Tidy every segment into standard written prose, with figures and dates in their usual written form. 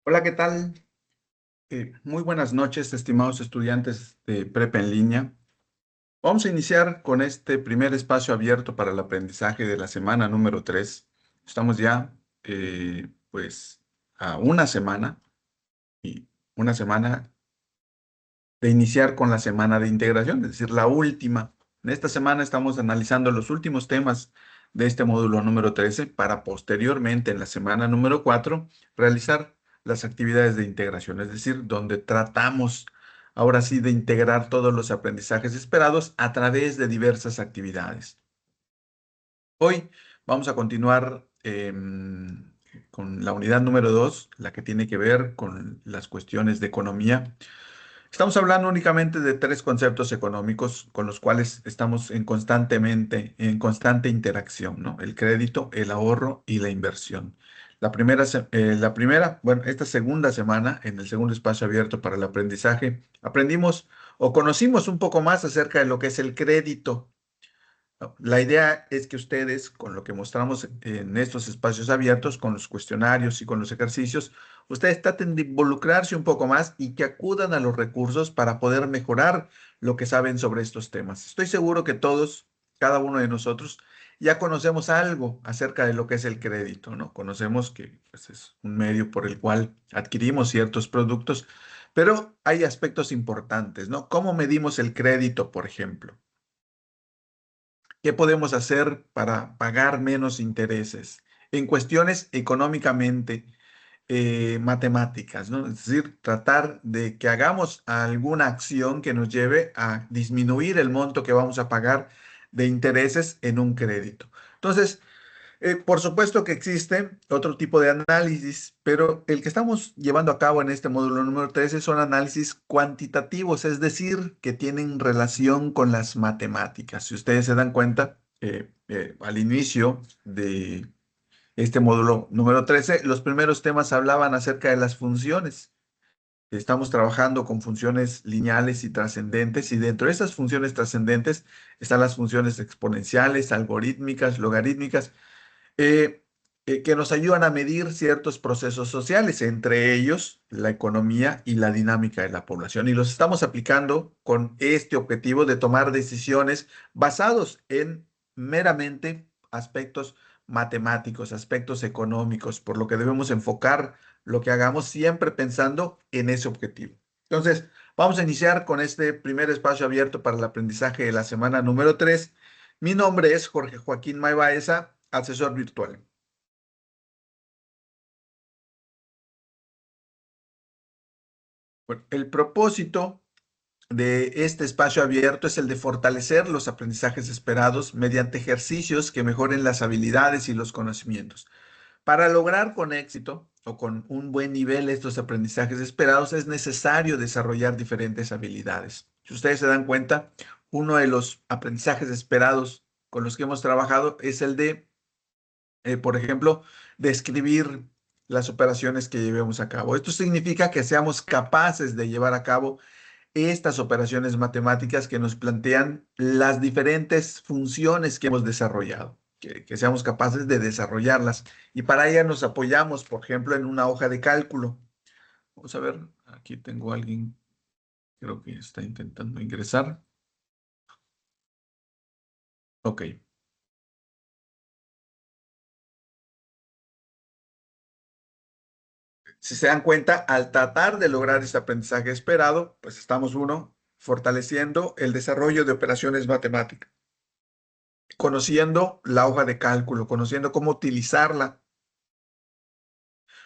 Hola, ¿qué tal? Muy buenas noches, estimados estudiantes de prepa en línea. Vamos a iniciar con este primer espacio abierto para el aprendizaje de la semana número 3. Estamos ya, pues, a y una semana de iniciar con la semana de integración, es decir, la última. En esta semana estamos analizando los últimos temas de este módulo número 13 para posteriormente, en la semana número 4, realizar las actividades de integración, es decir, donde tratamos ahora sí de integrar todos los aprendizajes esperados a través de diversas actividades. Hoy vamos a continuar con la unidad número 2, la que tiene que ver con las cuestiones de economía. Estamos hablando únicamente de tres conceptos económicos con los cuales estamos en constante interacción, ¿no? El crédito, el ahorro y la inversión. Bueno, esta segunda semana, en el segundo espacio abierto para el aprendizaje, aprendimos o conocimos un poco más acerca de lo que es el crédito. ¿No? La idea es que ustedes, con lo que mostramos en estos espacios abiertos, con los cuestionarios y con los ejercicios, ustedes traten de involucrarse un poco más y que acudan a los recursos para poder mejorar lo que saben sobre estos temas. Estoy seguro que todos, cada uno de nosotros, ya conocemos algo acerca de lo que es el crédito, ¿no? Conocemos que pues, es un medio por el cual adquirimos ciertos productos, pero hay aspectos importantes, ¿no? ¿Cómo medimos el crédito, por ejemplo? ¿Qué podemos hacer para pagar menos intereses? En cuestiones económicamente matemáticas, ¿no? Es decir, tratar de que hagamos alguna acción que nos lleve a disminuir el monto que vamos a pagar de intereses en un crédito. Entonces, por supuesto que existe otro tipo de análisis, pero el que estamos llevando a cabo en este módulo número 13 son análisis cuantitativos, es decir, que tienen relación con las matemáticas. Si ustedes se dan cuenta, al inicio de este módulo número 13, los primeros temas hablaban acerca de las funciones. Estamos trabajando con funciones lineales y trascendentes, y dentro de esas funciones trascendentes están las funciones exponenciales, algorítmicas, logarítmicas eh, que nos ayudan a medir ciertos procesos sociales, entre ellos la economía y la dinámica de la población. Y los estamos aplicando con este objetivo de tomar decisiones basados en meramente aspectos matemáticos, aspectos económicos, por lo que debemos enfocar lo que hagamos siempre pensando en ese objetivo. Entonces, vamos a iniciar con este primer espacio abierto para el aprendizaje de la semana número 3. Mi nombre es Jorge Joaquín Maibaeza, asesor virtual. Bueno, el propósito de este espacio abierto es el de fortalecer los aprendizajes esperados mediante ejercicios que mejoren las habilidades y los conocimientos. Para lograr con éxito o con un buen nivel estos aprendizajes esperados es necesario desarrollar diferentes habilidades. Si ustedes se dan cuenta, uno de los aprendizajes esperados con los que hemos trabajado es el de por ejemplo, describir las operaciones que llevemos a cabo. Esto significa que seamos capaces de llevar a cabo estas operaciones matemáticas que nos plantean las diferentes funciones que hemos desarrollado, que seamos capaces de desarrollarlas. Y para ello nos apoyamos, por ejemplo, en una hoja de cálculo. Vamos a ver, aquí tengo a alguien, creo que está intentando ingresar. Ok. Si se dan cuenta, al tratar de lograr este aprendizaje esperado, pues estamos uno, fortaleciendo el desarrollo de operaciones matemáticas, conociendo la hoja de cálculo, conociendo cómo utilizarla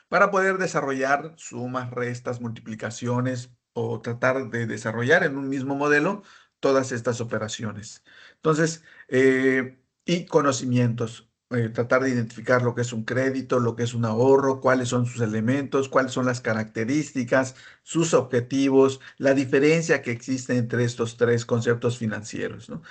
para poder desarrollar sumas, restas, multiplicaciones o tratar de desarrollar en un mismo modelo todas estas operaciones. Entonces, y conocimientos, tratar de identificar lo que es un crédito, lo que es un ahorro, cuáles son sus elementos, cuáles son las características, sus objetivos, la diferencia que existe entre estos tres conceptos financieros, ¿no?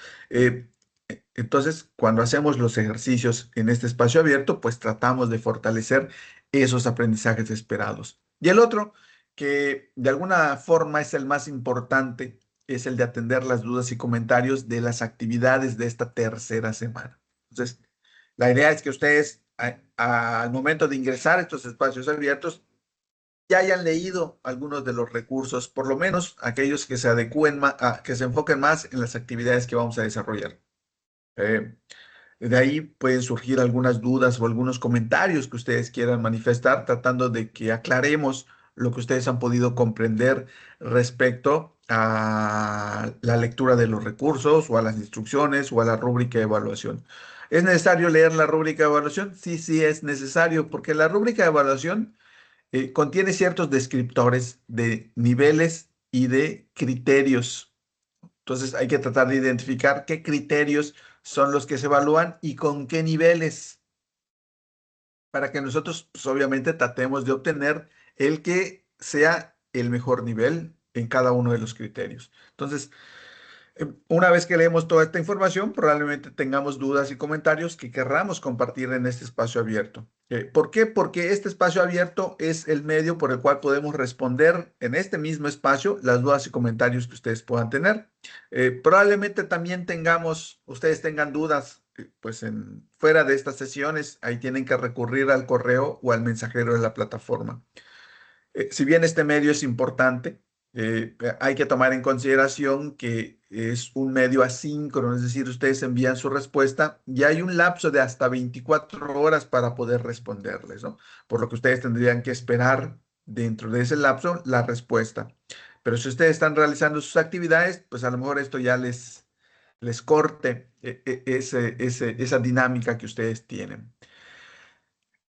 Entonces, cuando hacemos los ejercicios en este espacio abierto, pues tratamos de fortalecer esos aprendizajes esperados. Y el otro, que de alguna forma es el más importante, es el de atender las dudas y comentarios de las actividades de esta tercera semana. Entonces, la idea es que ustedes al momento de ingresar a estos espacios abiertos ya hayan leído algunos de los recursos, por lo menos aquellos que se adecúen más, que se enfoquen más en las actividades que vamos a desarrollar. Eh, de ahí pueden surgir algunas dudas o algunos comentarios que ustedes quieran manifestar, tratando de que aclaremos lo que ustedes han podido comprender respecto a la lectura de los recursos o a las instrucciones o a la rúbrica de evaluación. ¿Es necesario leer la rúbrica de evaluación? Sí, sí es necesario, porque la rúbrica de evaluación contiene ciertos descriptores de niveles y de criterios. Entonces hay que tratar de identificar qué criterios son los que se evalúan y con qué niveles, para que nosotros, pues, obviamente, tratemos de obtener el que sea el mejor nivel en cada uno de los criterios. Entonces, una vez que leemos toda esta información, probablemente tengamos dudas y comentarios que querramos compartir en este espacio abierto. ¿Por qué? Porque este espacio abierto es el medio por el cual podemos responder en este mismo espacio las dudas y comentarios que ustedes puedan tener. Probablemente también ustedes tengan dudas, pues fuera de estas sesiones, ahí tienen que recurrir al correo o al mensajero de la plataforma. Si bien este medio es importante, hay que tomar en consideración que es un medio asíncrono, es decir, ustedes envían su respuesta y hay un lapso de hasta 24 horas para poder responderles, ¿no? Por lo que ustedes tendrían que esperar dentro de ese lapso la respuesta. Pero si ustedes están realizando sus actividades, pues a lo mejor esto ya les corte esa dinámica que ustedes tienen.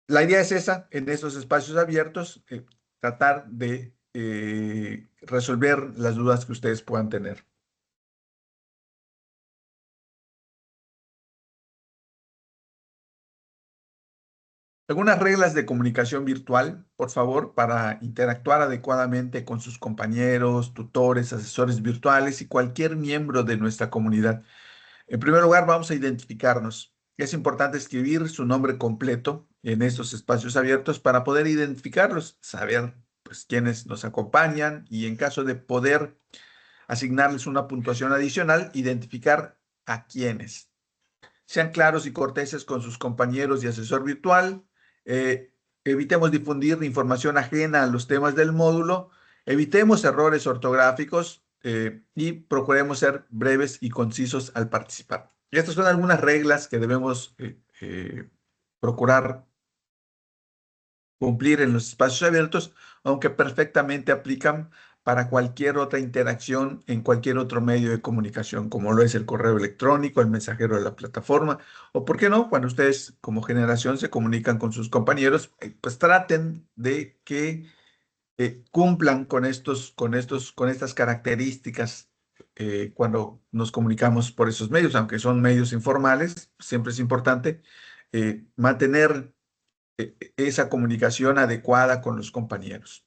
La idea es esa, en estos espacios abiertos, tratar de resolver las dudas que ustedes puedan tener. Algunas reglas de comunicación virtual, por favor, para interactuar adecuadamente con sus compañeros, tutores, asesores virtuales y cualquier miembro de nuestra comunidad. En primer lugar, vamos a identificarnos. Es importante escribir su nombre completo en estos espacios abiertos para poder identificarlos, saber, pues, quiénes nos acompañan y, en caso de poder asignarles una puntuación adicional, identificar a quiénes. Sean claros y corteses con sus compañeros y asesor virtual. eh, Evitemos difundir información ajena a los temas del módulo. Evitemos errores ortográficos y procuremos ser breves y concisos al participar. Estas son algunas reglas que debemos procurar cumplir en los espacios abiertos, aunque perfectamente aplican para cualquier otra interacción en cualquier otro medio de comunicación, como lo es el correo electrónico, el mensajero de la plataforma, o por qué no, cuando ustedes como generación se comunican con sus compañeros, pues traten de que cumplan con estas características cuando nos comunicamos por esos medios, aunque son medios informales, siempre es importante mantener esa comunicación adecuada con los compañeros.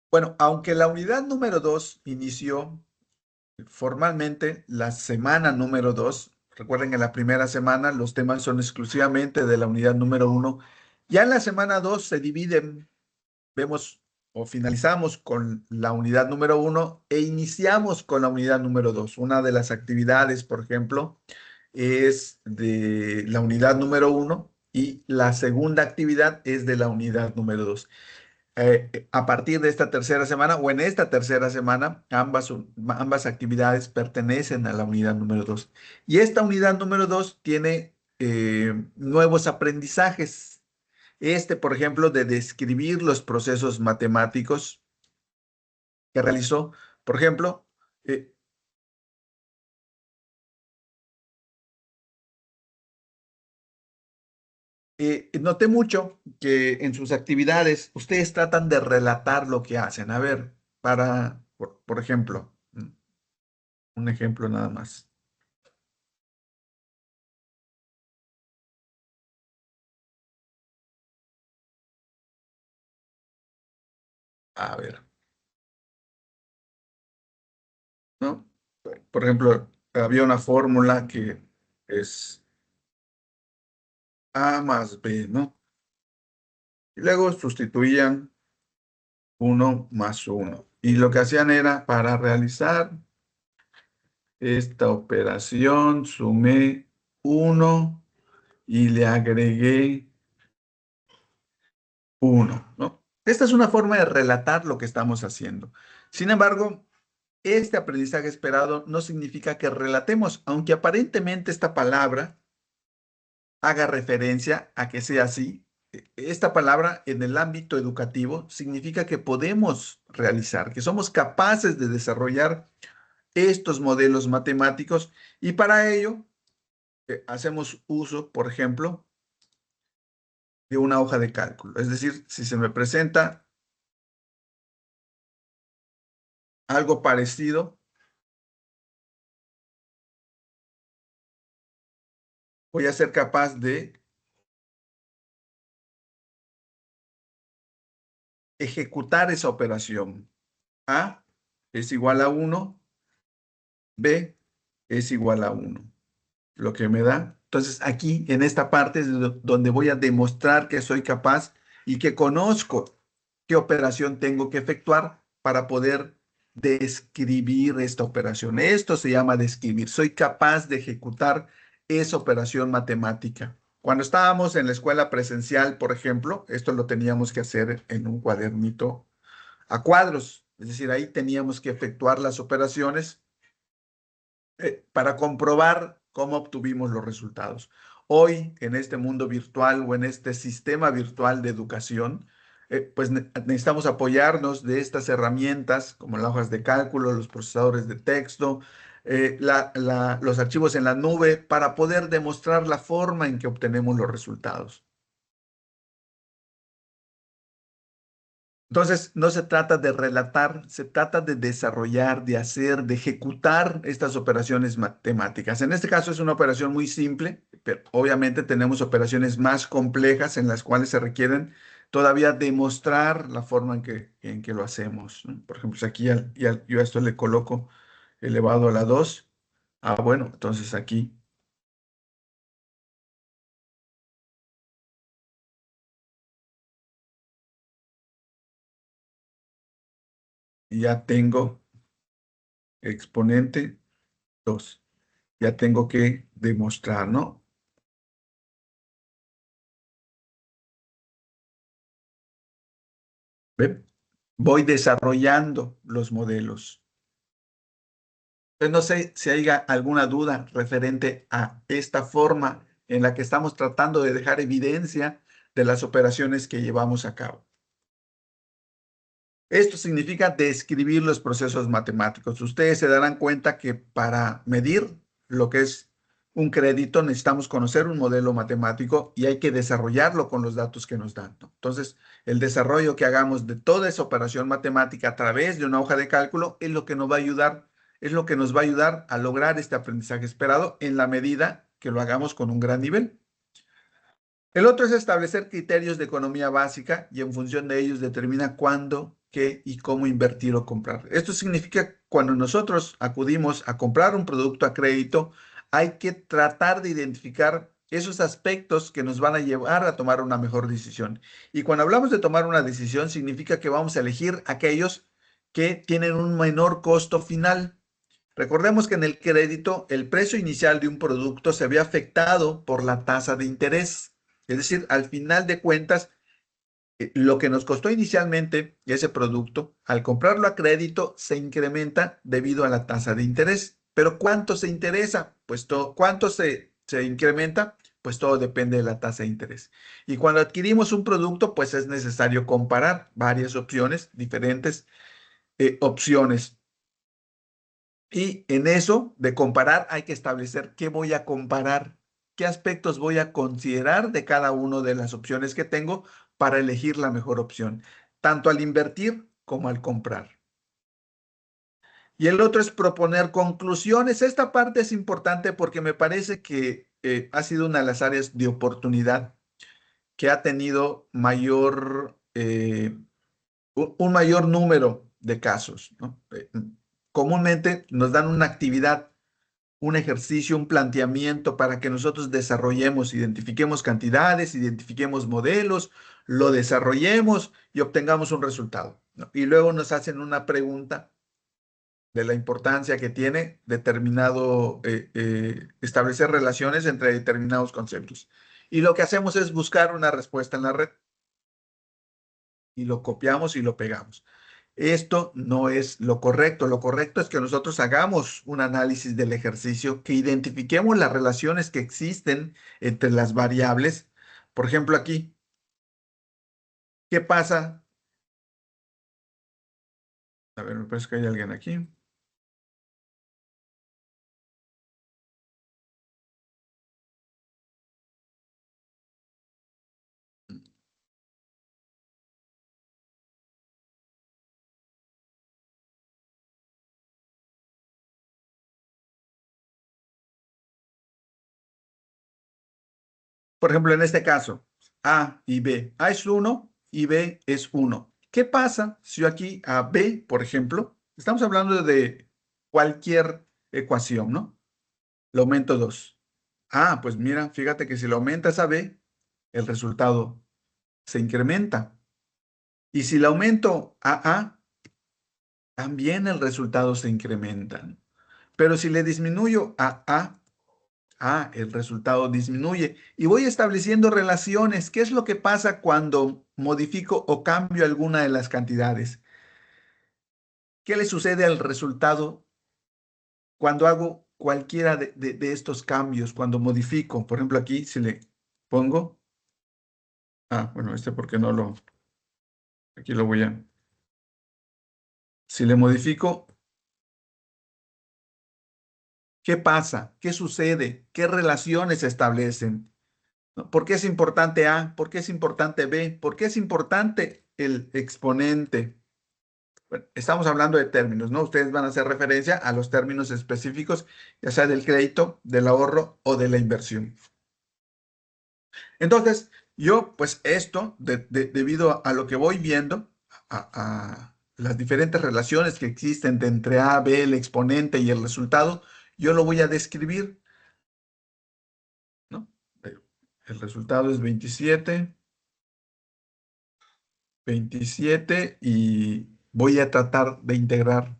Bueno, aunque la unidad número 2 inició formalmente la semana número 2, recuerden que en la primera semana los temas son exclusivamente de la unidad número 1, ya en la semana 2 se dividen, vemos o finalizamos con la unidad número 1 e iniciamos con la unidad número 2. Una de las actividades, por ejemplo, es de la unidad número 1 y la segunda actividad es de la unidad número 2. A partir de esta tercera semana o en esta tercera semana, ambas actividades pertenecen a la unidad número 2. Y esta unidad número 2 tiene nuevos aprendizajes. Por ejemplo, de describir los procesos matemáticos que realizó. Por ejemplo, eh, noté mucho que en sus actividades ustedes tratan de relatar lo que hacen. A ver, por ejemplo, un ejemplo nada más. A ver, ¿no? Por ejemplo, había una fórmula que es A más B, ¿no? Y luego sustituían uno más uno. Y lo que hacían era, para realizar esta operación, sumé uno y le agregué 1, ¿no? Esta es una forma de relatar lo que estamos haciendo. Sin embargo, este aprendizaje esperado no significa que relatemos, aunque aparentemente esta palabra haga referencia a que sea así. Esta palabra en el ámbito educativo significa que podemos realizar, que somos capaces de desarrollar estos modelos matemáticos y para ello hacemos uso, por ejemplo, de una hoja de cálculo. Es decir, si se me presenta algo parecido, voy a ser capaz de ejecutar esa operación. A es igual a 1, B es igual a 1, lo que me da. Entonces, aquí en esta parte es donde voy a demostrar que soy capaz y que conozco qué operación tengo que efectuar para poder describir esta operación. Esto se llama describir. Soy capaz de ejecutar esa operación matemática. Cuando estábamos en la escuela presencial, por ejemplo, esto lo teníamos que hacer en un cuadernito a cuadros. Es decir, ahí teníamos que efectuar las operaciones para comprobar cómo obtuvimos los resultados. Hoy, en este mundo virtual o en este sistema virtual de educación, pues necesitamos apoyarnos de estas herramientas como las hojas de cálculo, los procesadores de texto, los archivos en la nube para poder demostrar la forma en que obtenemos los resultados. Entonces, no se trata de relatar, se trata de desarrollar, de hacer, de ejecutar estas operaciones matemáticas. En este caso es una operación muy simple, pero obviamente tenemos operaciones más complejas en las cuales se requieren todavía demostrar la forma en que lo hacemos, ¿no? Por ejemplo, si aquí yo a esto le coloco elevado a la 2. Bueno, entonces aquí ya tengo exponente 2. Ya tengo que demostrar, ¿no? ¿Ve? Voy desarrollando los modelos. Entonces, no sé si hay alguna duda referente a esta forma en la que estamos tratando de dejar evidencia de las operaciones que llevamos a cabo. Esto significa describir los procesos matemáticos. Ustedes se darán cuenta que para medir lo que es un crédito necesitamos conocer un modelo matemático y hay que desarrollarlo con los datos que nos dan, ¿no? Entonces, el desarrollo que hagamos de toda esa operación matemática a través de una hoja de cálculo es lo que nos va a ayudar, es lo que nos va a ayudar a lograr este aprendizaje esperado en la medida que lo hagamos con un gran nivel. El otro es establecer criterios de economía básica y en función de ellos determina cuándo, qué y cómo invertir o comprar. Esto significa que cuando nosotros acudimos a comprar un producto a crédito, hay que tratar de identificar esos aspectos que nos van a llevar a tomar una mejor decisión. Y cuando hablamos de tomar una decisión, significa que vamos a elegir aquellos que tienen un menor costo final. Recordemos que en el crédito el precio inicial de un producto se ve afectado por la tasa de interés. Es decir, al final de cuentas, lo que nos costó inicialmente ese producto, al comprarlo a crédito, se incrementa debido a la tasa de interés. Pero ¿cuánto se interesa? Pues todo, ¿cuánto se incrementa? Pues todo depende de la tasa de interés. Y cuando adquirimos un producto, pues es necesario comparar varias opciones, diferentes opciones. Y en eso de comparar hay que establecer qué voy a comparar, qué aspectos voy a considerar de cada una de las opciones que tengo para elegir la mejor opción, tanto al invertir como al comprar. Y el otro es proponer conclusiones. Esta parte es importante porque me parece que ha sido una de las áreas de oportunidad que ha tenido un mayor número de casos, ¿no? Comúnmente nos dan una actividad, un ejercicio, un planteamiento para que nosotros desarrollemos, identifiquemos cantidades, identifiquemos modelos, lo desarrollemos y obtengamos un resultado, ¿no? Y luego nos hacen una pregunta de la importancia que tiene establecer relaciones entre determinados conceptos. Y lo que hacemos es buscar una respuesta en la red y lo copiamos y lo pegamos. Esto no es lo correcto. Lo correcto es que nosotros hagamos un análisis del ejercicio, que identifiquemos las relaciones que existen entre las variables. Por ejemplo, aquí, ¿qué pasa? A ver, me parece que hay alguien aquí. Por ejemplo, en este caso, A y B. A es uno y B es uno. ¿Qué pasa si yo aquí a B, por ejemplo, estamos hablando de cualquier ecuación, ¿no? Lo aumento 2. Ah, pues mira, fíjate que si lo aumentas a B, el resultado se incrementa. Y si le aumento a A, también el resultado se incrementa. Pero si le disminuyo a A, el resultado disminuye. Y voy estableciendo relaciones. ¿Qué es lo que pasa cuando modifico o cambio alguna de las cantidades? ¿Qué le sucede al resultado cuando hago cualquiera de estos cambios? Cuando modifico, por ejemplo, aquí si le pongo, bueno, este porque no lo, aquí lo voy a, si le modifico, ¿qué pasa? ¿Qué sucede? ¿Qué relaciones se establecen? ¿No? ¿Por qué es importante A? ¿Por qué es importante B? ¿Por qué es importante el exponente? Bueno, estamos hablando de términos, ¿no? Ustedes van a hacer referencia a los términos específicos, ya sea del crédito, del ahorro o de la inversión. Entonces, yo, pues esto, debido a lo que voy viendo, a las diferentes relaciones que existen entre A, B, el exponente y el resultado, yo lo voy a describir, ¿no? El resultado es 27 y voy a tratar de integrar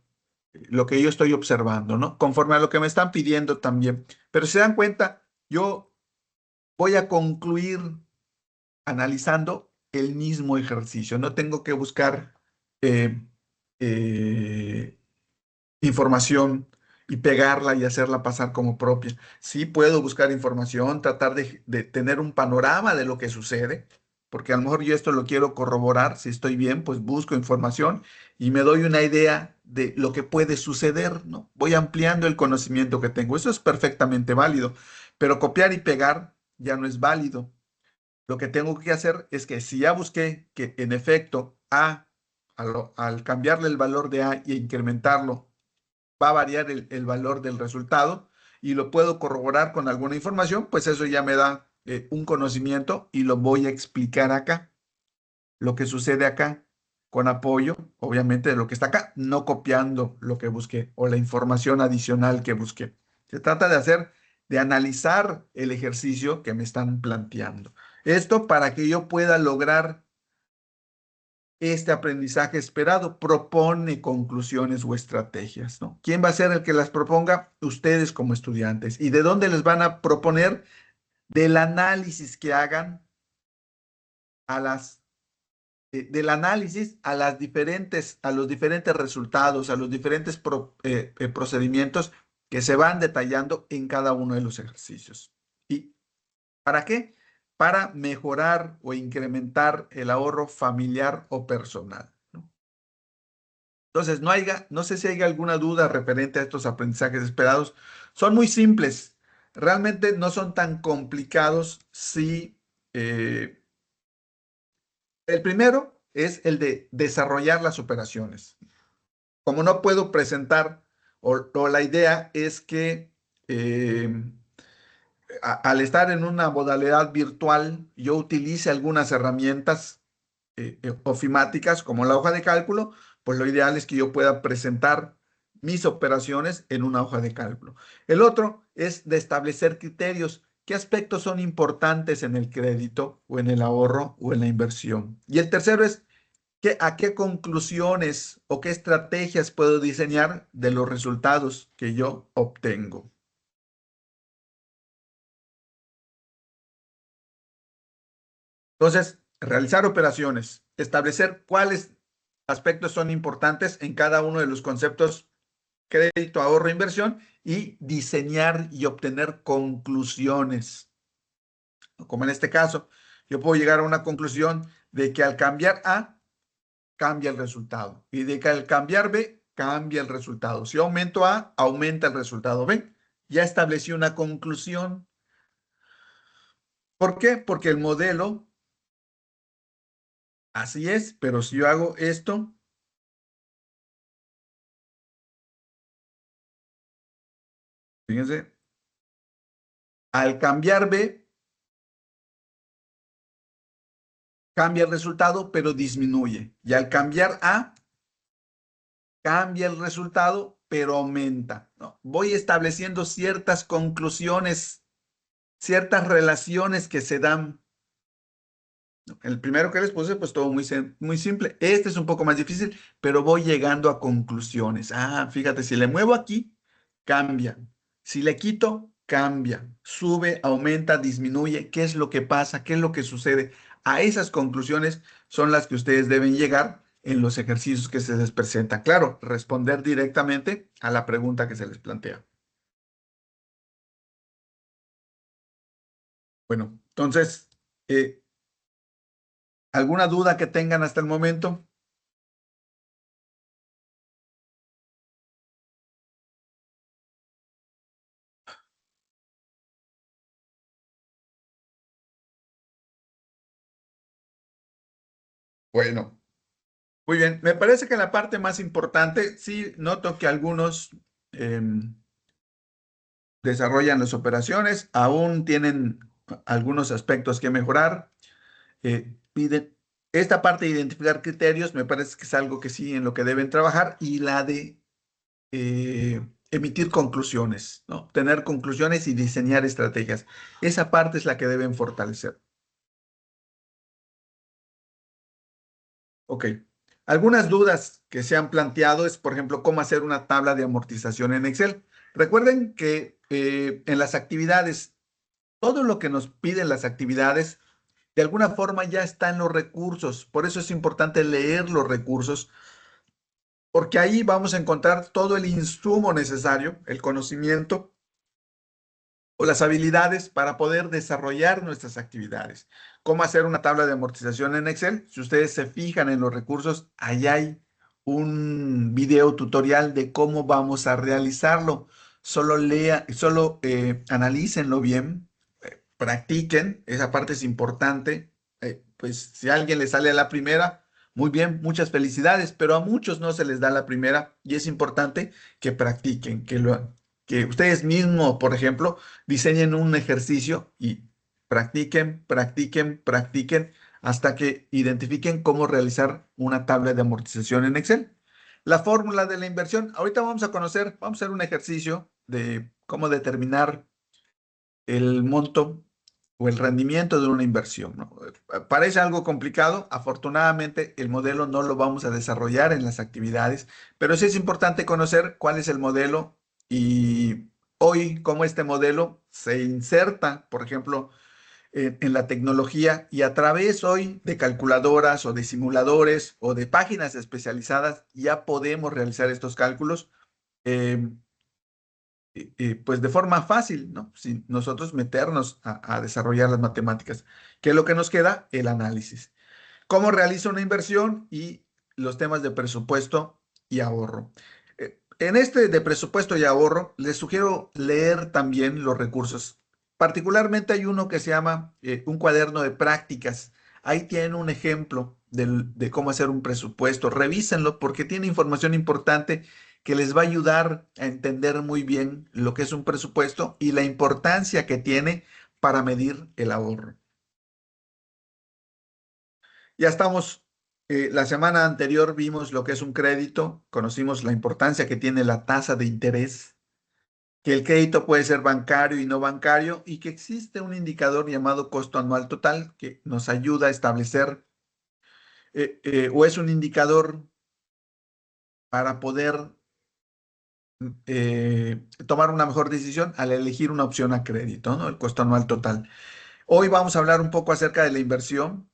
lo que yo estoy observando, ¿no? Conforme a lo que me están pidiendo también. Pero si se dan cuenta, yo voy a concluir analizando el mismo ejercicio. No tengo que buscar eh, eh, información y pegarla y hacerla pasar como propia. Sí puedo buscar información, tratar de tener un panorama de lo que sucede, porque a lo mejor yo esto lo quiero corroborar, si estoy bien, pues busco información y me doy una idea de lo que puede suceder, ¿no? Voy ampliando el conocimiento que tengo. Eso es perfectamente válido, pero copiar y pegar ya no es válido. Lo que tengo que hacer es que si ya busqué que en efecto al cambiarle el valor de A y incrementarlo, va a variar el valor del resultado y lo puedo corroborar con alguna información, pues eso ya me da un conocimiento y lo voy a explicar acá, lo que sucede acá, con apoyo, obviamente, de lo que está acá, no copiando lo que busqué o la información adicional que busqué. Se trata de analizar el ejercicio que me están planteando. Esto para que yo pueda lograr este aprendizaje esperado, propone conclusiones o estrategias, ¿no? ¿Quién va a ser el que las proponga? Ustedes como estudiantes. ¿Y de dónde les van a proponer? Del análisis que hagan a del análisis a a los diferentes resultados, a los diferentes procedimientos que se van detallando en cada uno de los ejercicios. ¿Y para qué? Para mejorar o incrementar el ahorro familiar o personal, ¿no? Entonces, no sé si hay alguna duda referente a estos aprendizajes esperados. Son muy simples. Realmente no son tan complicados si el primero es el de desarrollar las operaciones. Como no puedo presentar, o la idea es que al estar en una modalidad virtual, yo utilice algunas herramientas ofimáticas como la hoja de cálculo, pues lo ideal es que yo pueda presentar mis operaciones en una hoja de cálculo. El otro es de establecer criterios. ¿Qué aspectos son importantes en el crédito o en el ahorro o en la inversión? Y el tercero es a qué conclusiones o qué estrategias puedo diseñar de los resultados que yo obtengo. Entonces, realizar operaciones, establecer cuáles aspectos son importantes en cada uno de los conceptos crédito, ahorro, inversión y diseñar y obtener conclusiones. Como en este caso, yo puedo llegar a una conclusión de que al cambiar A, cambia el resultado y de que al cambiar B, cambia el resultado. Si aumento A, aumenta el resultado B. Ya establecí una conclusión. ¿Por qué? Porque el modelo así es, pero si yo hago esto, fíjense, al cambiar B, cambia el resultado, pero disminuye. Y al cambiar A, cambia el resultado, pero aumenta, ¿no? Voy estableciendo ciertas conclusiones, ciertas relaciones que se dan. El primero que les puse, pues todo muy simple. Este es un poco más difícil, pero voy llegando a conclusiones. Ah, fíjate, si le muevo aquí, cambia. Si le quito, cambia. Sube, aumenta, disminuye. ¿Qué es lo que pasa? ¿Qué es lo que sucede? A esas conclusiones son las que ustedes deben llegar en los ejercicios que se les presenta. Claro, responder directamente a la pregunta que se les plantea. Bueno, entonces, eh, ¿alguna duda que tengan hasta el momento? Bueno. Muy bien, me parece que la parte más importante, sí noto que algunos desarrollan las operaciones, aún tienen algunos aspectos que mejorar. Esta parte de identificar criterios me parece que es algo que sí en lo que deben trabajar y la de emitir conclusiones, ¿no? Tener conclusiones y diseñar estrategias. Esa parte es la que deben fortalecer. Ok. Algunas dudas que se han planteado es, por ejemplo, cómo hacer una tabla de amortización en Excel. Recuerden que en las actividades, todo lo que nos piden las actividades, de alguna forma ya está en los recursos. Por eso es importante leer los recursos, porque ahí vamos a encontrar todo el insumo necesario, el conocimiento o las habilidades para poder desarrollar nuestras actividades. ¿Cómo hacer una tabla de amortización en Excel? Si ustedes se fijan en los recursos, ahí hay un video tutorial de cómo vamos a realizarlo. Solo analícenlo bien, practiquen, esa parte es importante. Pues si a alguien le sale a la primera, muy bien, muchas felicidades, pero a muchos no se les da la primera y es importante que practiquen, que ustedes mismos, por ejemplo, diseñen un ejercicio y practiquen, practiquen, practiquen hasta que identifiquen cómo realizar una tabla de amortización en Excel. La fórmula de la inversión, ahorita vamos a hacer un ejercicio de cómo determinar el monto o el rendimiento de una inversión, ¿no? Parece algo complicado. Afortunadamente, el modelo no lo vamos a desarrollar en las actividades, pero sí es importante conocer cuál es el modelo y hoy cómo este modelo se inserta, por ejemplo, en la tecnología y a través hoy de calculadoras o de simuladores o de páginas especializadas ya podemos realizar estos cálculos. eh, pues de forma fácil, ¿no? Sin nosotros meternos a desarrollar las matemáticas. ¿Qué es lo que nos queda? El análisis. ¿Cómo realizo una inversión? Y los temas de presupuesto y ahorro. En este de presupuesto y ahorro, les sugiero leer también los recursos. Particularmente hay uno que se llama un cuaderno de prácticas. Ahí tienen un ejemplo de cómo hacer un presupuesto. Revísenlo porque tiene información importante que les va a ayudar a entender muy bien lo que es un presupuesto y la importancia que tiene para medir el ahorro. Ya estamos, la semana anterior vimos lo que es un crédito, conocimos la importancia que tiene la tasa de interés, que el crédito puede ser bancario y no bancario y que existe un indicador llamado costo anual total que nos ayuda a establecer o es un indicador para poder tomar una mejor decisión al elegir una opción a crédito, ¿no? El costo anual total. Hoy vamos a hablar un poco acerca de la inversión.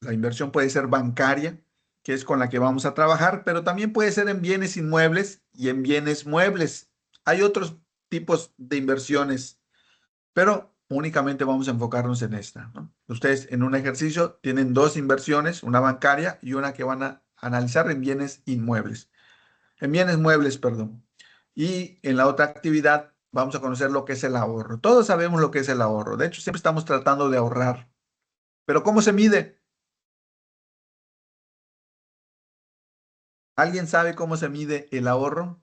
La inversión puede ser bancaria, que es con la que vamos a trabajar, pero también puede ser en bienes inmuebles y en bienes muebles. Hay otros tipos de inversiones, pero únicamente vamos a enfocarnos en esta, ¿no? Ustedes en un ejercicio tienen dos inversiones, una bancaria y una que van a analizar en bienes inmuebles, en bienes muebles, perdón. Y en la otra actividad vamos a conocer lo que es el ahorro. Todos sabemos lo que es el ahorro. De hecho, siempre estamos tratando de ahorrar. Pero ¿cómo se mide? ¿Alguien sabe cómo se mide el ahorro?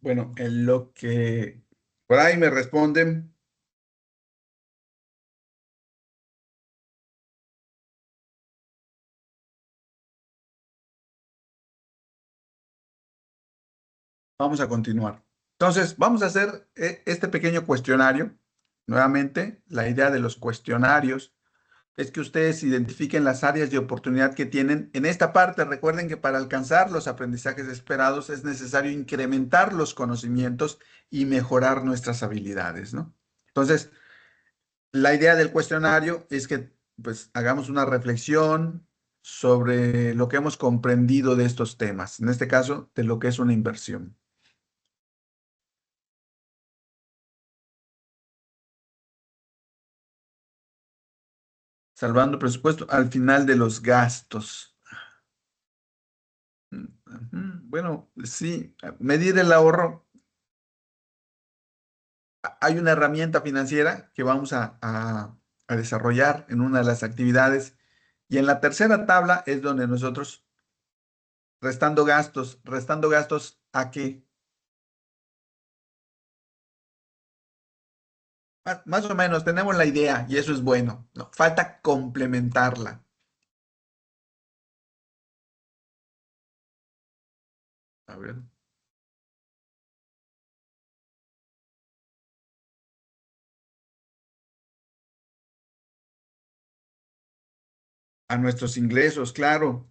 Bueno, en lo que por ahí me responden, vamos a continuar. Entonces, vamos a hacer este pequeño cuestionario. Nuevamente, la idea de los cuestionarios es que ustedes identifiquen las áreas de oportunidad que tienen. En esta parte, recuerden que para alcanzar los aprendizajes esperados es necesario incrementar los conocimientos y mejorar nuestras habilidades, ¿no? Entonces, la idea del cuestionario es que pues hagamos una reflexión sobre lo que hemos comprendido de estos temas, en este caso, de lo que es una inversión. Salvando presupuesto al final de los gastos. Ujú. Bueno, sí, medir el ahorro. Hay una herramienta financiera que vamos a desarrollar en una de las actividades y en la tercera tabla es donde nosotros, restando gastos, ¿a qué? Más o menos tenemos la idea y eso es bueno. No, falta complementarla. A ver, a nuestros ingresos, claro.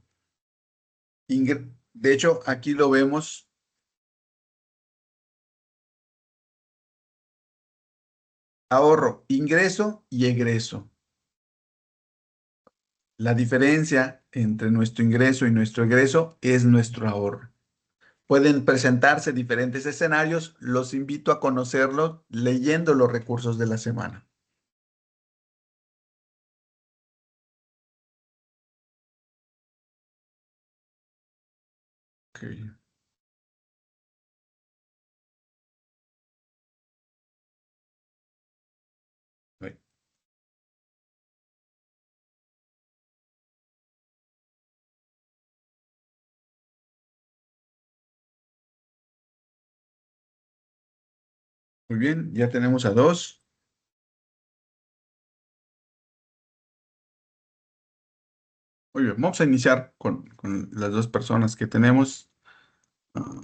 De hecho, aquí lo vemos, ahorro, ingreso y egreso. La diferencia entre nuestro ingreso y nuestro egreso es nuestro ahorro. Pueden presentarse diferentes escenarios. Los invito a conocerlos leyendo los recursos de la semana. Ok. Muy bien, ya tenemos a dos. Muy bien, vamos a iniciar con las dos personas que tenemos. Ah,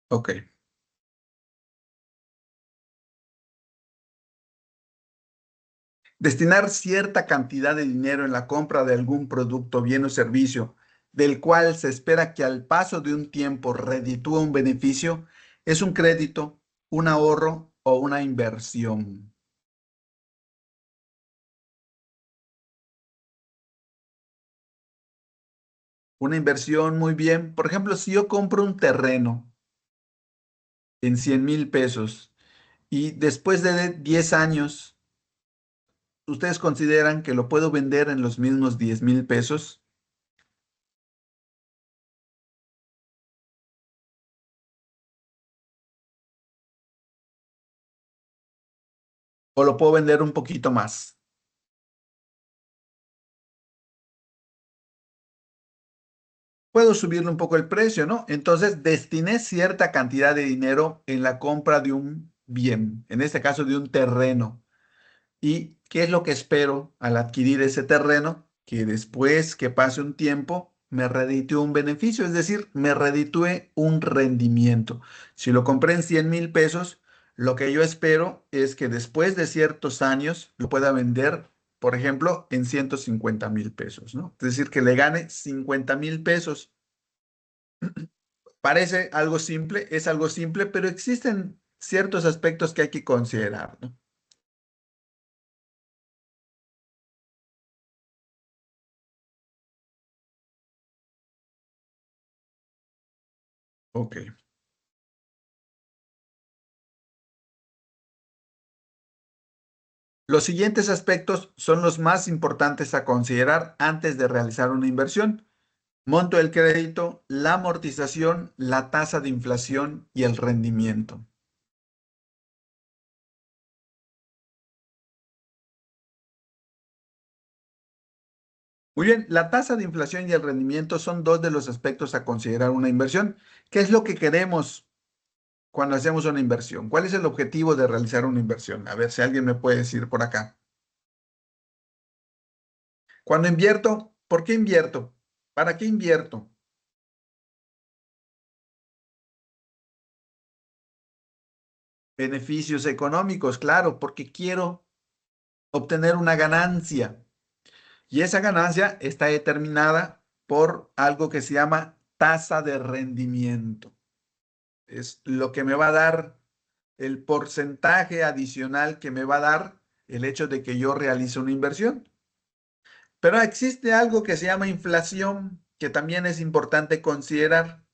ok. Destinar cierta cantidad de dinero en la compra de algún producto, bien o servicio, del cual se espera que al paso de un tiempo reditúe un beneficio, es un crédito, un ahorro o una inversión. Una inversión, muy bien. Por ejemplo, si yo compro un terreno en 100,000 pesos y después de 10 años, ¿ustedes consideran que lo puedo vender en los mismos 10,000 pesos? ¿O lo puedo vender un poquito más? Puedo subirle un poco el precio, ¿no? Entonces, destiné cierta cantidad de dinero en la compra de un bien, en este caso de un terreno. ¿Y qué es lo que espero al adquirir ese terreno? Que después que pase un tiempo, me reditúe un beneficio, es decir, me reditúe un rendimiento. Si lo compré en 100,000 pesos, lo que yo espero es que después de ciertos años lo pueda vender, por ejemplo, en 150,000 pesos, ¿no? Es decir, que le gane 50,000 pesos. Parece algo simple, es algo simple, pero existen ciertos aspectos que hay que considerar, ¿no? Ok. Los siguientes aspectos son los más importantes a considerar antes de realizar una inversión. Monto del crédito, la amortización, la tasa de inflación y el rendimiento. Muy bien, la tasa de inflación y el rendimiento son dos de los aspectos a considerar una inversión. ¿Qué es lo que queremos cuando hacemos una inversión? ¿Cuál es el objetivo de realizar una inversión? A ver si alguien me puede decir por acá. Cuando invierto, ¿por qué invierto? ¿Para qué invierto? Beneficios económicos, claro, porque quiero obtener una ganancia. Y esa ganancia está determinada por algo que se llama tasa de rendimiento. Es lo que me va a dar el porcentaje adicional que me va a dar el hecho de que yo realice una inversión. Pero existe algo que se llama inflación, que también es importante considerar.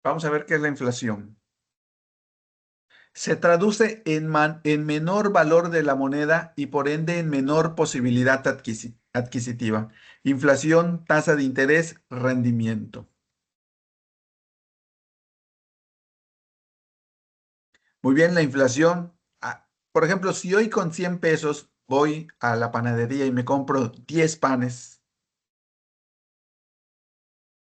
Vamos a ver qué es la inflación. Se traduce en menor valor de la moneda y por ende en menor posibilidad adquisitiva. Inflación, tasa de interés, rendimiento. Muy bien, la inflación. Por ejemplo, si hoy con 100 pesos voy a la panadería y me compro 10 panes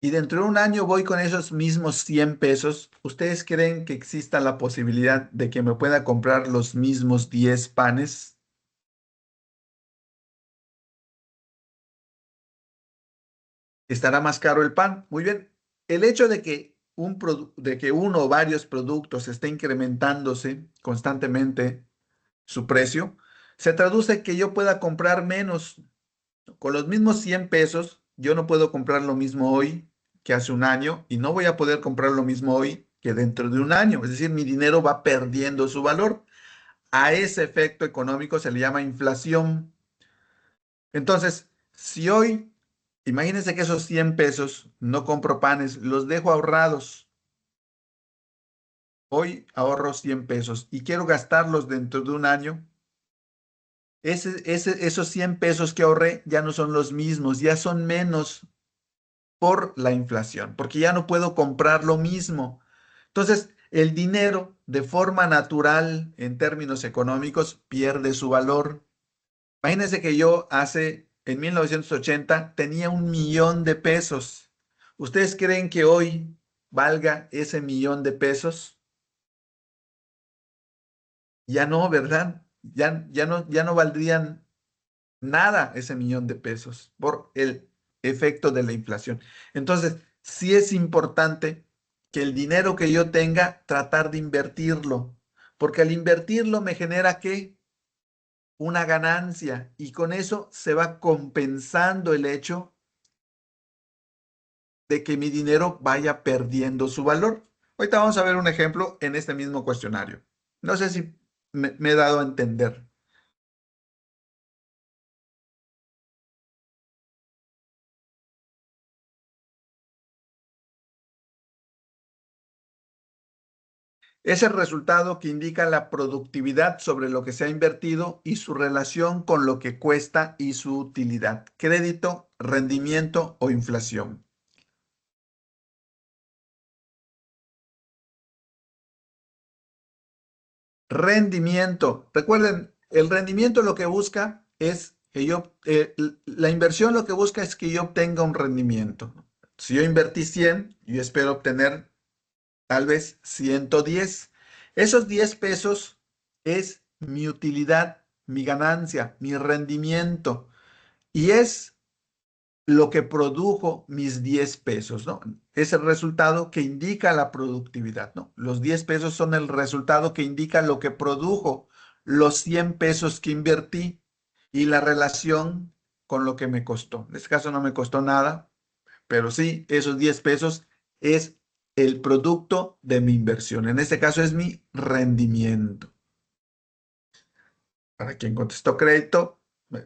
y dentro de un año voy con esos mismos 100 pesos, ¿ustedes creen que exista la posibilidad de que me pueda comprar los mismos 10 panes? Estará más caro el pan. Muy bien. El hecho de que de que uno o varios productos esté incrementándose constantemente su precio, se traduce que yo pueda comprar menos. Con los mismos 100 pesos, yo no puedo comprar lo mismo hoy que hace un año y no voy a poder comprar lo mismo hoy que dentro de un año. Es decir, mi dinero va perdiendo su valor. A ese efecto económico se le llama inflación. Entonces, si hoy, imagínense que esos 100 pesos no compro panes, los dejo ahorrados. Hoy ahorro 100 pesos y quiero gastarlos dentro de un año. Esos 100 pesos que ahorré ya no son los mismos, ya son menos por la inflación, porque ya no puedo comprar lo mismo. Entonces, el dinero de forma natural, en términos económicos, pierde su valor. Imagínense que yo en 1980, tenía 1 millón de pesos. ¿Ustedes creen que hoy valga ese 1 millón de pesos? Ya no, ¿verdad? Ya no valdrían nada ese 1 millón de pesos por el efecto de la inflación. Entonces, sí es importante que el dinero que yo tenga, tratar de invertirlo, porque al invertirlo me genera ¿qué? Una ganancia y con eso se va compensando el hecho de que mi dinero vaya perdiendo su valor. Ahorita vamos a ver un ejemplo en este mismo cuestionario. No sé si me he dado a entender. Es el resultado que indica la productividad sobre lo que se ha invertido y su relación con lo que cuesta y su utilidad. Crédito, rendimiento o inflación. Rendimiento. Recuerden, el rendimiento lo que busca es que la inversión lo que busca es que yo obtenga un rendimiento. Si yo invertí 100, yo espero obtener tal vez 110. Esos 10 pesos es mi utilidad, mi ganancia, mi rendimiento y es lo que produjo mis 10 pesos, ¿no? Es el resultado que indica la productividad, ¿no? Los 10 pesos son el resultado que indica lo que produjo los 100 pesos que invertí y la relación con lo que me costó. En este caso no me costó nada, pero sí, esos 10 pesos es el producto de mi inversión. En este caso es mi rendimiento. Para quien contestó crédito,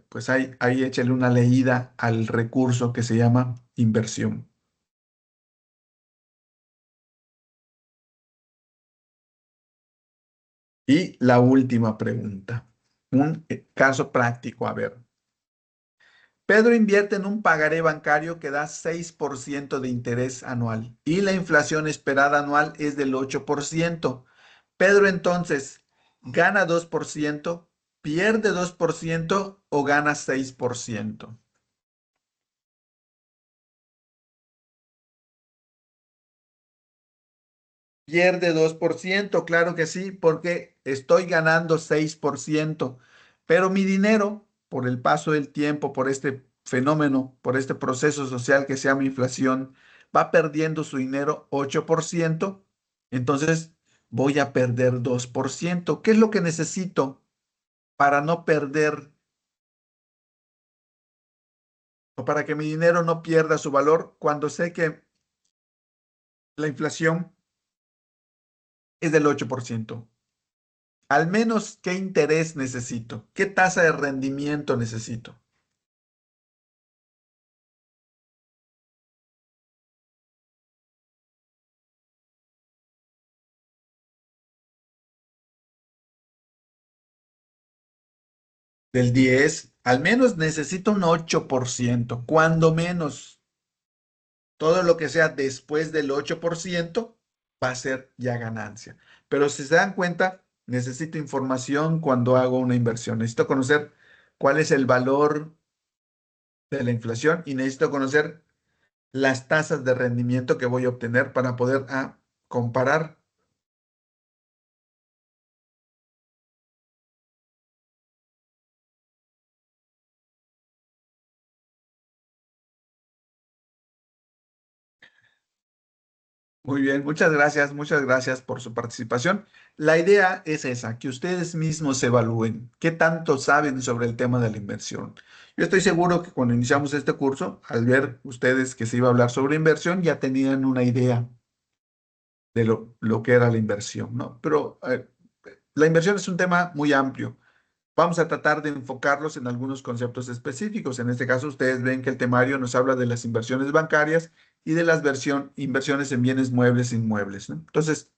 pues ahí échale una leída al recurso que se llama inversión. Y la última pregunta, un caso práctico. A ver, Pedro invierte en un pagaré bancario que da 6% de interés anual y la inflación esperada anual es del 8%. Pedro entonces gana 2%, pierde 2% o gana 6%. Pierde 2%, claro que sí, porque estoy ganando 6%, pero mi dinero, por el paso del tiempo, por este fenómeno, por este proceso social que se llama inflación, va perdiendo su dinero 8%, entonces voy a perder 2%. ¿Qué es lo que necesito para no perder o para que mi dinero no pierda su valor cuando sé que la inflación es del 8%? Al menos, ¿qué interés necesito? ¿Qué tasa de rendimiento necesito? Del 10, al menos necesito un 8%, cuando menos. Todo lo que sea después del 8% va a ser ya ganancia. Pero si se dan cuenta, necesito información cuando hago una inversión. Necesito conocer cuál es el valor de la inflación y necesito conocer las tasas de rendimiento que voy a obtener para poder comparar. Muy bien, muchas gracias por su participación. La idea es esa, que ustedes mismos evalúen qué tanto saben sobre el tema de la inversión. Yo estoy seguro que cuando iniciamos este curso, al ver ustedes que se iba a hablar sobre inversión, ya tenían una idea de lo que era la inversión, ¿no? Pero la inversión es un tema muy amplio. Vamos a tratar de enfocarlos en algunos conceptos específicos. En este caso, ustedes ven que el temario nos habla de las inversiones bancarias y de las inversiones en bienes muebles e inmuebles, ¿no? Entonces,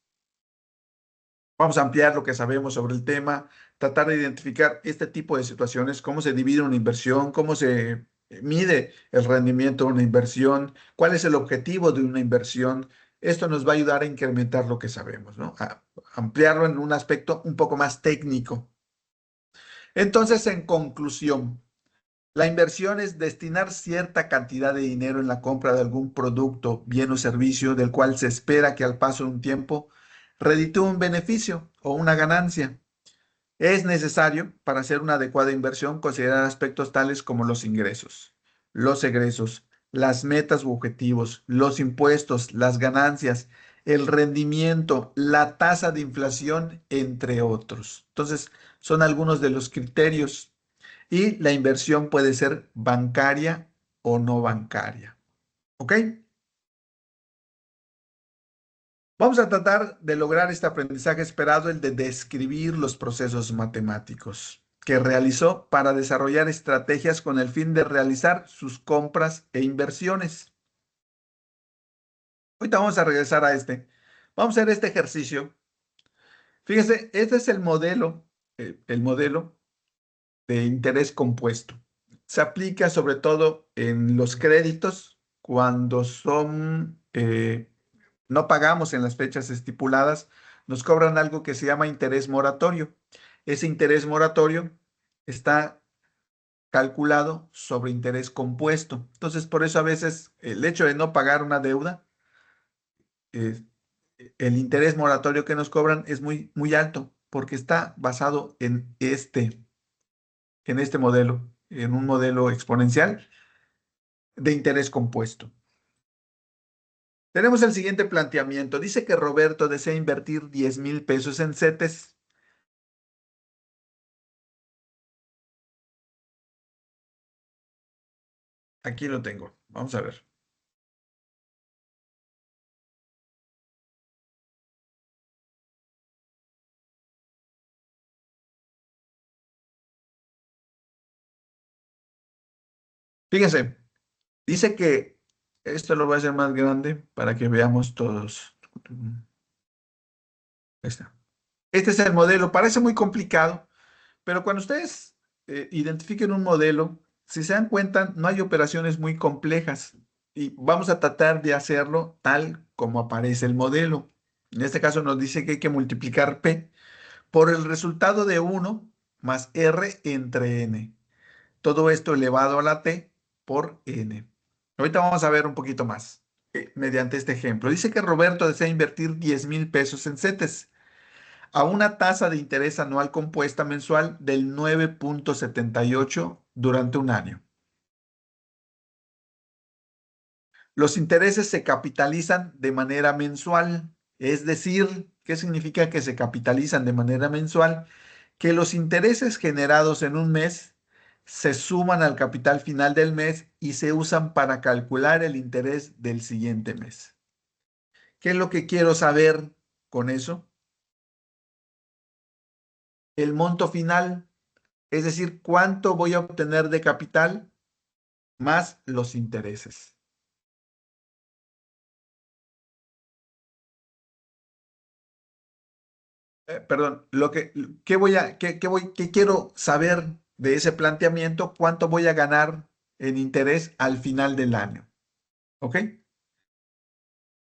vamos a ampliar lo que sabemos sobre el tema, tratar de identificar este tipo de situaciones, cómo se divide una inversión, cómo se mide el rendimiento de una inversión, cuál es el objetivo de una inversión. Esto nos va a ayudar a incrementar lo que sabemos, ¿no? A ampliarlo en un aspecto un poco más técnico. Entonces, en conclusión, la inversión es destinar cierta cantidad de dinero en la compra de algún producto, bien o servicio del cual se espera que al paso de un tiempo reditúe un beneficio o una ganancia. Es necesario, para hacer una adecuada inversión, considerar aspectos tales como los ingresos, los egresos, las metas u objetivos, los impuestos, las ganancias, el rendimiento, la tasa de inflación, entre otros. Entonces, son algunos de los criterios y la inversión puede ser bancaria o no bancaria. ¿Ok? Vamos a tratar de lograr este aprendizaje esperado, el de describir los procesos matemáticos que realizó para desarrollar estrategias con el fin de realizar sus compras e inversiones. Ahorita vamos a regresar a este. Vamos a hacer este ejercicio. Fíjese, este es el modelo de interés compuesto. Se aplica sobre todo en los créditos cuando no pagamos en las fechas estipuladas, nos cobran algo que se llama interés moratorio. Ese interés moratorio está calculado sobre interés compuesto. Entonces, por eso a veces el hecho de no pagar una deuda el interés moratorio que nos cobran es muy, muy alto porque está basado en este modelo, en un modelo exponencial de interés compuesto. Tenemos el siguiente planteamiento. Dice que Roberto desea invertir 10,000 pesos en CETES. Aquí lo tengo. Vamos a ver. Fíjense, dice que esto lo voy a hacer más grande para que veamos todos. Ahí está. Este es el modelo. Parece muy complicado, pero cuando ustedes identifiquen un modelo, si se dan cuenta, no hay operaciones muy complejas y vamos a tratar de hacerlo tal como aparece el modelo. En este caso nos dice que hay que multiplicar P por el resultado de 1 más R entre N. Todo esto elevado a la T por N. Ahorita vamos a ver un poquito más mediante este ejemplo. Dice que Roberto desea invertir 10,000 pesos en CETES a una tasa de interés anual compuesta mensual del 9,78 durante un año. Los intereses se capitalizan de manera mensual, es decir, ¿qué significa que se capitalizan de manera mensual? Que los intereses generados en un mes se suman al capital final del mes y se usan para calcular el interés del siguiente mes. ¿Qué es lo que quiero saber con eso? El monto final, es decir, cuánto voy a obtener de capital más los intereses. Perdón, qué quiero saber de ese planteamiento? ¿Cuánto voy a ganar en interés al final del año? ¿Ok?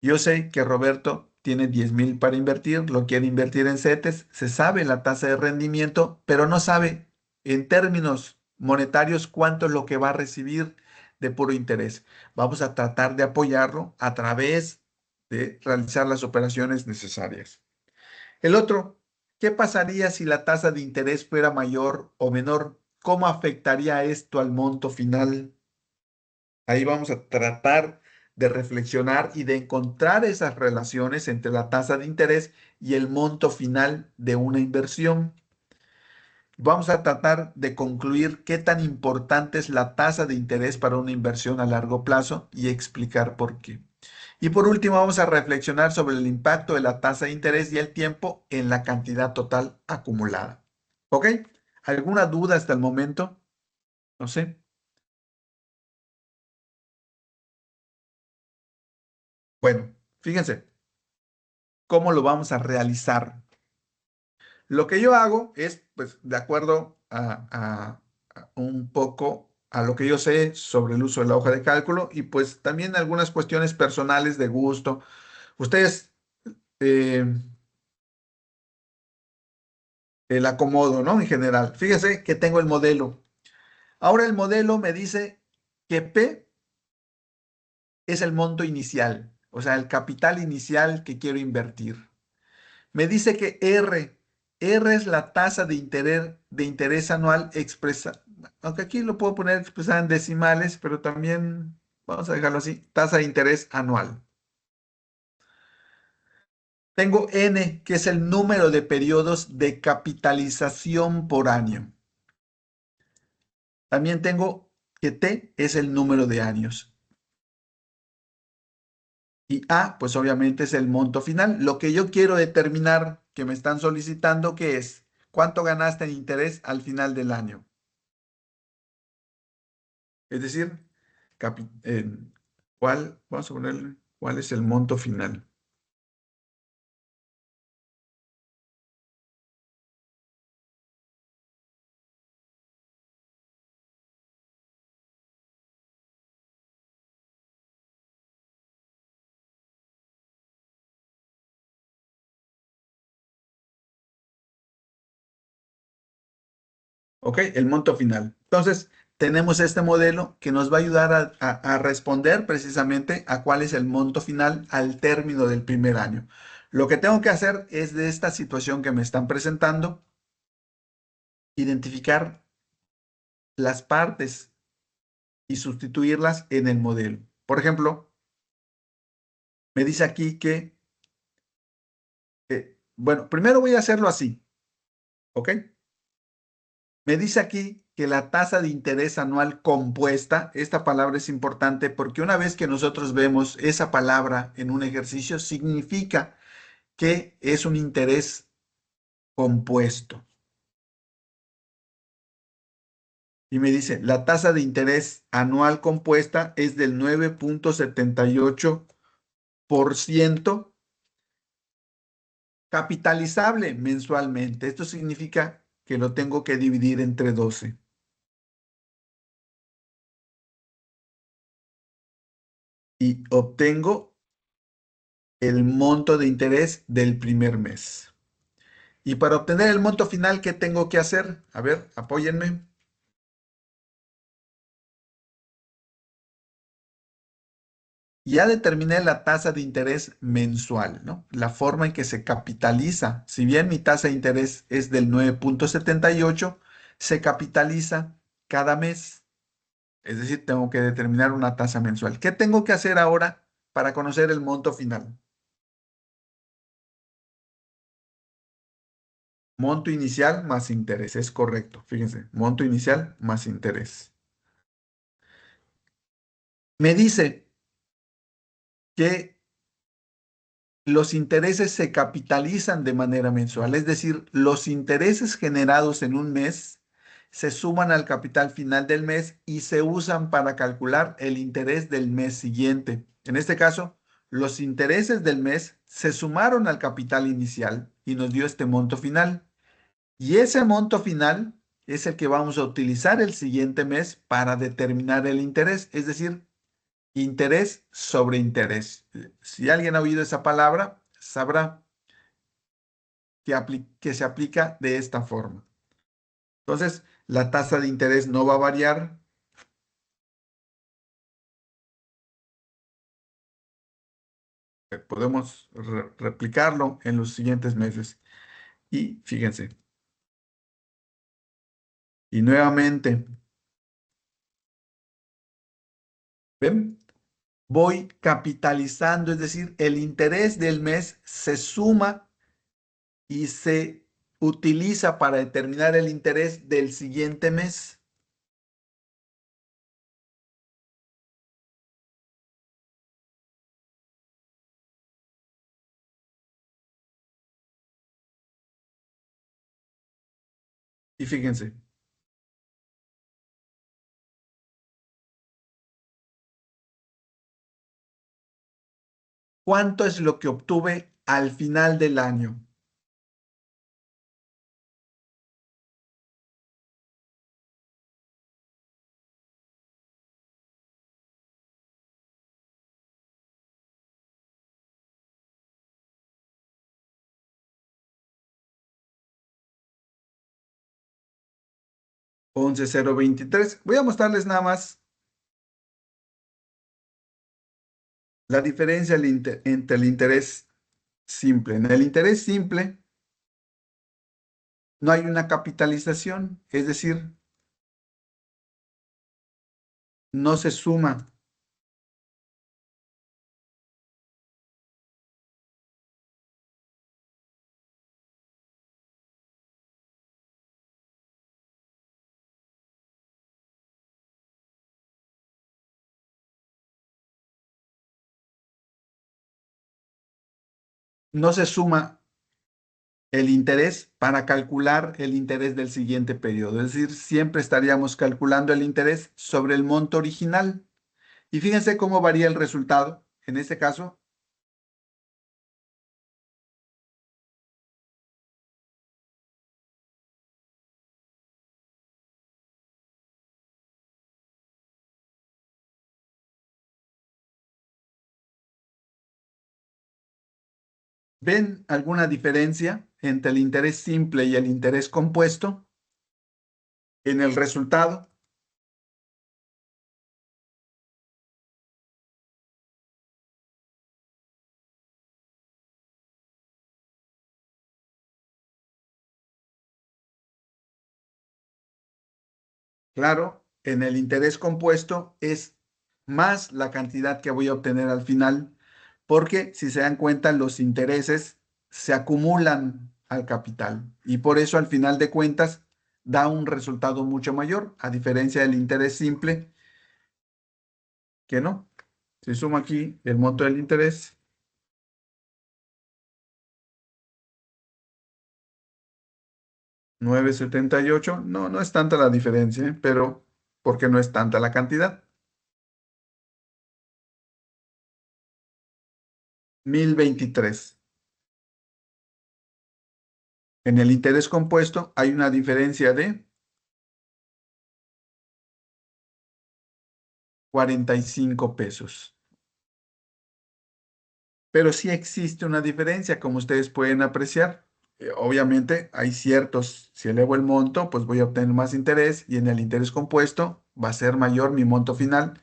Yo sé que Roberto tiene 10,000 para invertir, lo quiere invertir en CETES, se sabe la tasa de rendimiento, pero no sabe en términos monetarios cuánto es lo que va a recibir de puro interés. Vamos a tratar de apoyarlo a través de realizar las operaciones necesarias. El otro, ¿qué pasaría si la tasa de interés fuera mayor o menor? ¿Cómo afectaría esto al monto final? Ahí vamos a tratar de reflexionar y de encontrar esas relaciones entre la tasa de interés y el monto final de una inversión. Vamos a tratar de concluir qué tan importante es la tasa de interés para una inversión a largo plazo y explicar por qué. Y por último, vamos a reflexionar sobre el impacto de la tasa de interés y el tiempo en la cantidad total acumulada. ¿Ok? ¿Alguna duda hasta el momento? No sé. Bueno, fíjense cómo lo vamos a realizar. Lo que yo hago es, pues, de acuerdo a un poco a lo que yo sé sobre el uso de la hoja de cálculo y pues también algunas cuestiones personales de gusto. Ustedes, eh, el acomodo, ¿no? En general. Fíjense que tengo el modelo. Ahora el modelo me dice que P es el monto inicial, o sea, el capital inicial que quiero invertir. Me dice que R es la tasa de interés anual expresa, aunque aquí lo puedo poner expresada en decimales, pero también vamos a dejarlo así, tasa de interés anual. Tengo N, que es el número de periodos de capitalización por año. También tengo que T es el número de años. Y A, pues obviamente es el monto final. Lo que yo quiero determinar que me están solicitando, que es cuánto ganaste en interés al final del año. Es decir, vamos a ponerle, cuál es el monto final. ¿Ok? El monto final. Entonces, tenemos este modelo que nos va a ayudar a responder precisamente a cuál es el monto final al término del primer año. Lo que tengo que hacer es de esta situación que me están presentando, identificar las partes y sustituirlas en el modelo. Por ejemplo, me dice aquí que, bueno, primero voy a hacerlo así, ¿ok? Me dice aquí que la tasa de interés anual compuesta, esta palabra es importante porque una vez que nosotros vemos esa palabra en un ejercicio, significa que es un interés compuesto. Y me dice, la tasa de interés anual compuesta es del 9,78% capitalizable mensualmente. Esto significa que lo tengo que dividir entre 12 y obtengo el monto de interés del primer mes. Y para obtener el monto final, ¿qué tengo que hacer? A ver, apóyenme. Ya determiné la tasa de interés mensual, ¿no? La forma en que se capitaliza. Si bien mi tasa de interés es del 9,78, se capitaliza cada mes. Es decir, tengo que determinar una tasa mensual. ¿Qué tengo que hacer ahora para conocer el monto final? Monto inicial más interés, es correcto. Fíjense, monto inicial más interés. Me dice que los intereses se capitalizan de manera mensual, es decir, los intereses generados en un mes se suman al capital final del mes y se usan para calcular el interés del mes siguiente. En este caso, los intereses del mes se sumaron al capital inicial y nos dio este monto final. Y ese monto final es el que vamos a utilizar el siguiente mes para determinar el interés, es decir, interés sobre interés. Si alguien ha oído esa palabra, sabrá que se aplica de esta forma. Entonces, la tasa de interés no va a variar. Podemos replicarlo en los siguientes meses. Y fíjense, y nuevamente, ¿ven? Voy capitalizando, es decir, el interés del mes se suma y se utiliza para determinar el interés del siguiente mes. Y fíjense, ¿cuánto es lo que obtuve al final del año? 11,023. Voy a mostrarles nada más la diferencia entre el interés simple. En el interés simple no hay una capitalización, es decir, no se suma, no se suma el interés para calcular el interés del siguiente periodo. Es decir, siempre estaríamos calculando el interés sobre el monto original. Y fíjense cómo varía el resultado. En este caso, ¿ven alguna diferencia entre el interés simple y el interés compuesto en el resultado? Claro, en el interés compuesto es más la cantidad que voy a obtener al final, porque si se dan cuenta, los intereses se acumulan al capital y por eso al final de cuentas da un resultado mucho mayor, a diferencia del interés simple, que no. Se suma aquí el monto del interés, 9,78. No, no es tanta la diferencia, pero porque no es tanta la cantidad. 1,023. En el interés compuesto hay una diferencia de 45 pesos. Pero sí existe una diferencia, como ustedes pueden apreciar. Obviamente hay ciertos, si elevo el monto, pues voy a obtener más interés y en el interés compuesto va a ser mayor mi monto final.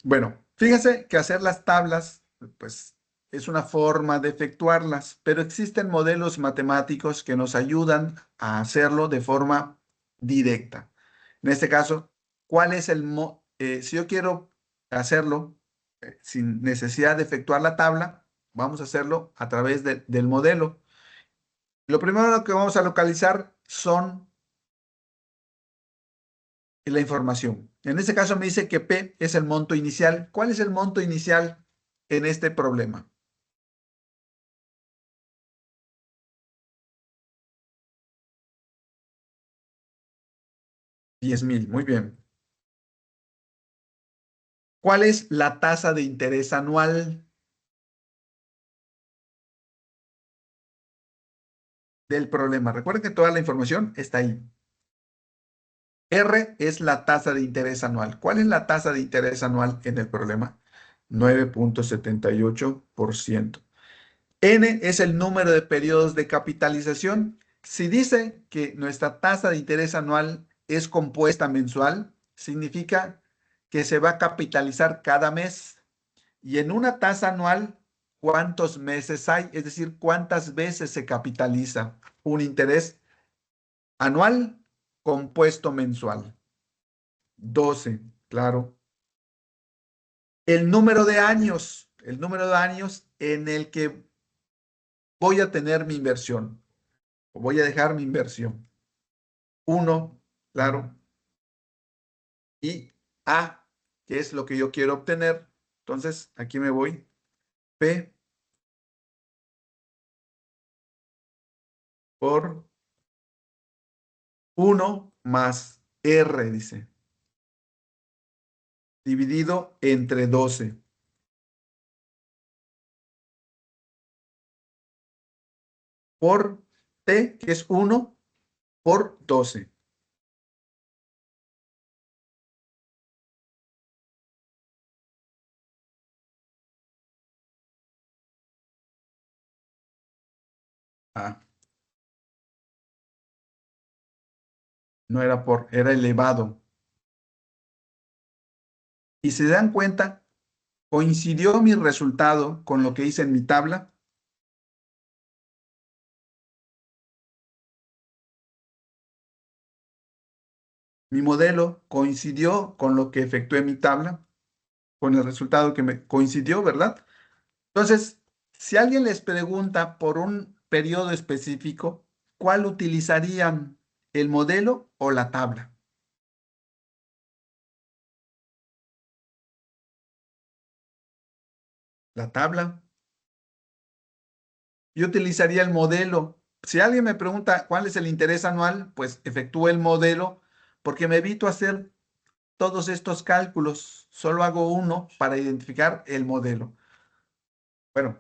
Bueno, fíjense que hacer las tablas, pues es una forma de efectuarlas, pero existen modelos matemáticos que nos ayudan a hacerlo de forma directa. En este caso, ¿cuál es si yo quiero hacerlo sin necesidad de efectuar la tabla, vamos a hacerlo a través del modelo. Lo primero que vamos a localizar son la información. En este caso me dice que P es el monto inicial. ¿Cuál es el monto inicial en este problema? 10,000. Muy bien. ¿Cuál es la tasa de interés anual del problema? Recuerden que toda la información está ahí. R es la tasa de interés anual. ¿Cuál es la tasa de interés anual en el problema? 9,78%. N es el número de periodos de capitalización. Si dice que nuestra tasa de interés anual es compuesta mensual, significa que se va a capitalizar cada mes. Y en una tasa anual, ¿cuántos meses hay? Es decir, ¿cuántas veces se capitaliza un interés anual compuesto mensual? 12, claro. El número de años en el que voy a tener mi inversión o voy a dejar mi inversión. Uno, claro. Y A, que es lo que yo quiero obtener. Entonces, aquí me voy. P por uno más R, dice, dividido entre 12 por T, que es uno por 12. Ah, no era era elevado. Y se dan cuenta, coincidió mi resultado con lo que hice en mi tabla. Mi modelo coincidió con lo que efectué en mi tabla, con el resultado que me coincidió, ¿verdad? Entonces, si alguien les pregunta por un periodo específico, ¿cuál utilizarían? ¿El modelo o la tabla? La tabla. Yo utilizaría el modelo. Si alguien me pregunta cuál es el interés anual, pues efectúo el modelo porque me evito hacer todos estos cálculos. Solo hago uno para identificar el modelo. Bueno,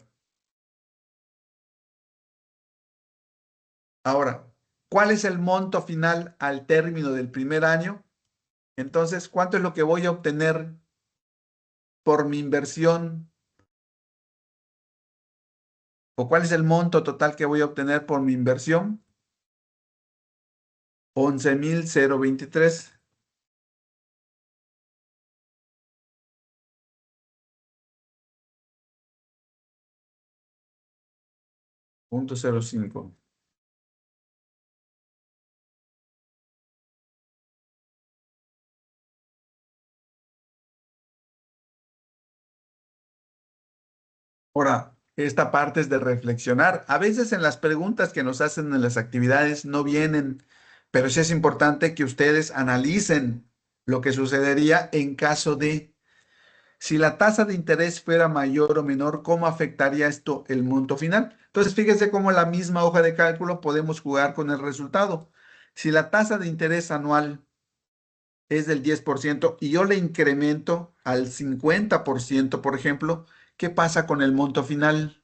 ahora, ¿cuál es el monto final al término del primer año? Entonces, ¿cuánto es lo que voy a obtener por mi inversión? ¿O cuál es el monto total que voy a obtener por mi inversión? 11,023,05. Ahora, esta parte es de reflexionar. A veces en las preguntas que nos hacen en las actividades no vienen, pero sí es importante que ustedes analicen lo que sucedería en caso de, si la tasa de interés fuera mayor o menor, ¿cómo afectaría esto el monto final? Entonces, fíjense cómo la misma hoja de cálculo podemos jugar con el resultado. Si la tasa de interés anual es del 10% y yo le incremento al 50%, por ejemplo, ¿qué pasa con el monto final?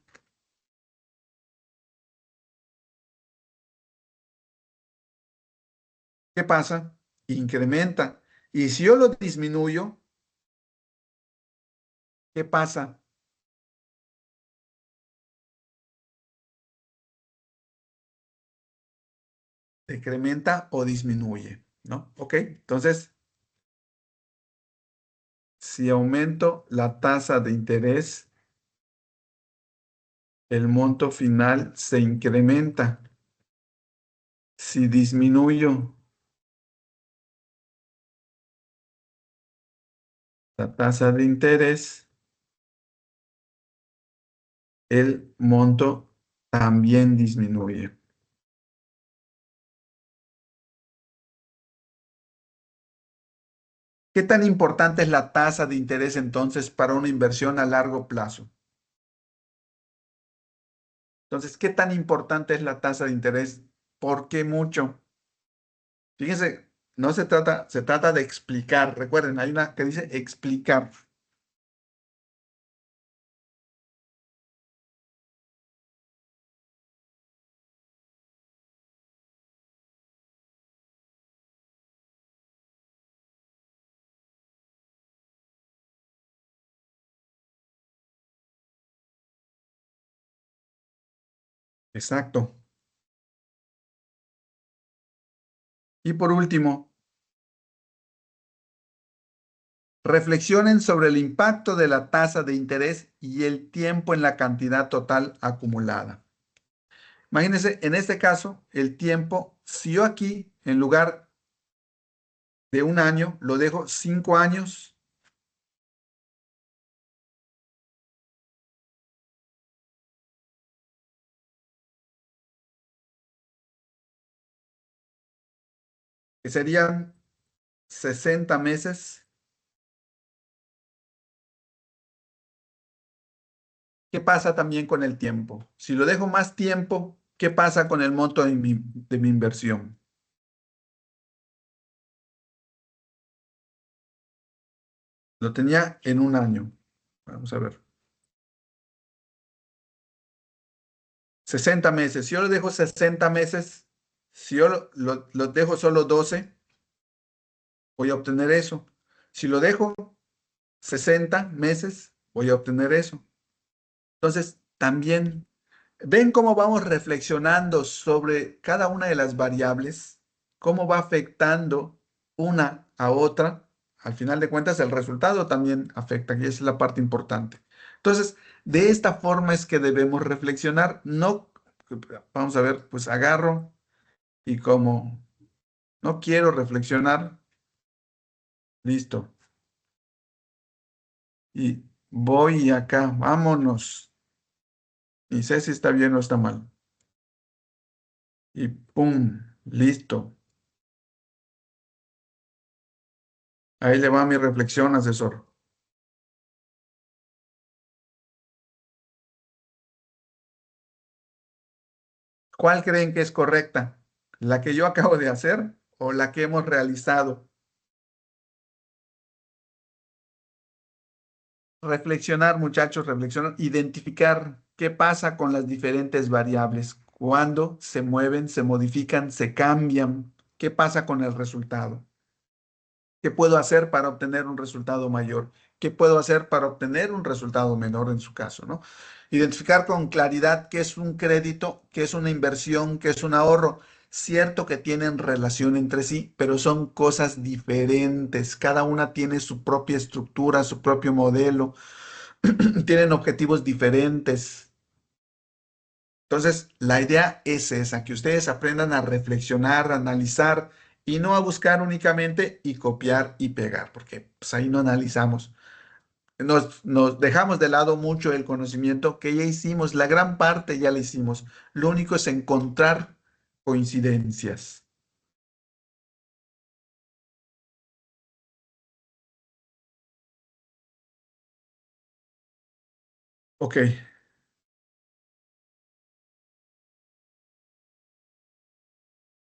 ¿Qué pasa? Incrementa. Y si yo lo disminuyo, ¿qué pasa? ¿Decrementa o disminuye? ¿No? Ok, entonces, si aumento la tasa de interés, el monto final se incrementa. Si disminuyo la tasa de interés, el monto también disminuye. ¿Qué tan importante es la tasa de interés entonces para una inversión a largo plazo? Entonces, ¿qué tan importante es la tasa de interés? ¿Por qué mucho? Fíjense, no se trata, se trata de explicar. Recuerden, hay una que dice explicar. Exacto. Y por último, reflexionen sobre el impacto de la tasa de interés y el tiempo en la cantidad total acumulada. Imagínense, en este caso, el tiempo, si yo aquí, en lugar de un año, lo dejo 5 años, que serían 60 meses. ¿Qué pasa también con el tiempo? Si lo dejo más tiempo, ¿qué pasa con el monto de mi inversión? Lo tenía en un año. Vamos a ver. 60 meses. Si yo lo dejo 60 meses, si yo lo dejo solo 12, voy a obtener eso. Si lo dejo 60 meses, voy a obtener eso. Entonces, también, ¿ven cómo vamos reflexionando sobre cada una de las variables? ¿Cómo va afectando una a otra? Al final de cuentas, el resultado también afecta, y esa es la parte importante. Entonces, de esta forma es que debemos reflexionar. No, vamos a ver, pues agarro y como no quiero reflexionar, listo. Y voy acá, vámonos. Y sé si está bien o está mal. Y pum, listo. Ahí le va mi reflexión, asesor. ¿Cuál creen que es correcta? ¿La que yo acabo de hacer o la que hemos realizado? Reflexionar, muchachos, reflexionar, identificar qué pasa con las diferentes variables, cuándo se mueven, se modifican, se cambian, qué pasa con el resultado. ¿Qué puedo hacer para obtener un resultado mayor? ¿Qué puedo hacer para obtener un resultado menor en su caso, ¿no? Identificar con claridad qué es un crédito, qué es una inversión, qué es un ahorro. Cierto que tienen relación entre sí, pero son cosas diferentes. Cada una tiene su propia estructura, su propio modelo, tienen objetivos diferentes. Entonces, la idea es esa, que ustedes aprendan a reflexionar, a analizar y no a buscar únicamente y copiar y pegar, porque pues, ahí no analizamos. nos dejamos de lado mucho el conocimiento que ya hicimos, la gran parte ya la hicimos. Lo único es encontrar coincidencias. Ok,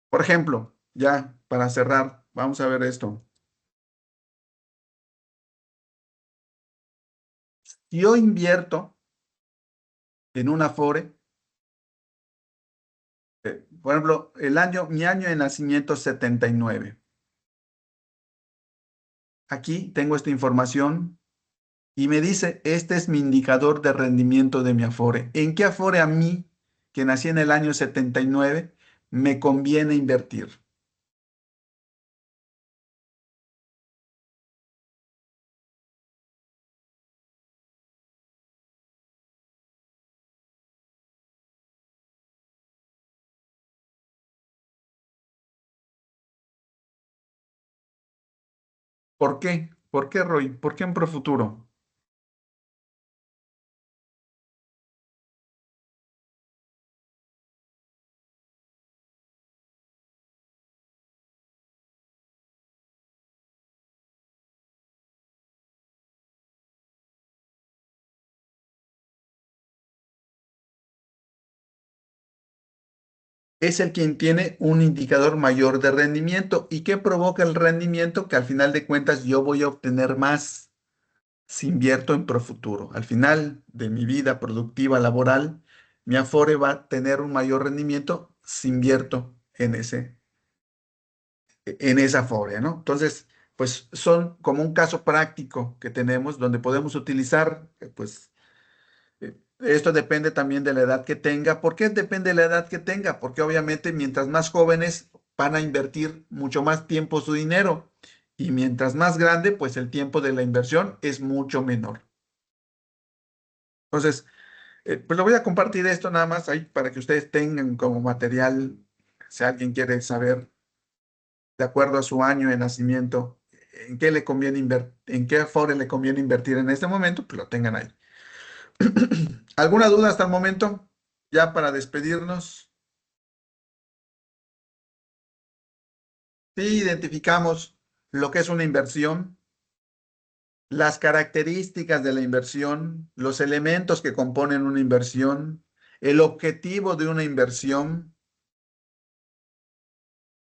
por ejemplo, ya para cerrar, vamos a ver esto. Si yo invierto en una Afore, por ejemplo, mi año de nacimiento es 79. Aquí tengo esta información y me dice, este es mi indicador de rendimiento de mi Afore. ¿En qué Afore a mí, que nací en el año 79, me conviene invertir? ¿Por qué? ¿Por qué, Roy? ¿Por qué en Profuturo? Es el quien tiene un indicador mayor de rendimiento. ¿Y qué provoca el rendimiento? Que al final de cuentas yo voy a obtener más si invierto en Profuturo. Al final de mi vida productiva laboral, mi Afore va a tener un mayor rendimiento si invierto en esa Afore, ¿no? Entonces, pues son como un caso práctico que tenemos donde podemos utilizar, pues esto depende también de la edad que tenga. ¿Por qué depende de la edad que tenga? Porque obviamente mientras más jóvenes van a invertir mucho más tiempo su dinero y mientras más grande, pues el tiempo de la inversión es mucho menor. Entonces, pues lo voy a compartir esto nada más ahí para que ustedes tengan como material, si alguien quiere saber de acuerdo a su año de nacimiento, en qué le conviene invertir, en qué afore le conviene invertir en este momento, pues lo tengan ahí. ¿Alguna duda hasta el momento? Ya para despedirnos. Sí, identificamos lo que es una inversión, las características de la inversión, los elementos que componen una inversión, el objetivo de una inversión,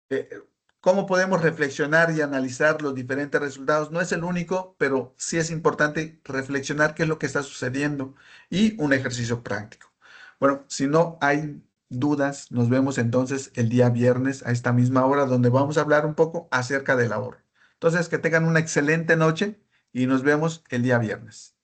eh, cómo podemos reflexionar y analizar los diferentes resultados. No es el único, pero sí es importante reflexionar qué es lo que está sucediendo y un ejercicio práctico. Bueno, si no hay dudas, nos vemos entonces el día viernes a esta misma hora donde vamos a hablar un poco acerca del ahorro. Entonces, que tengan una excelente noche y nos vemos el día viernes.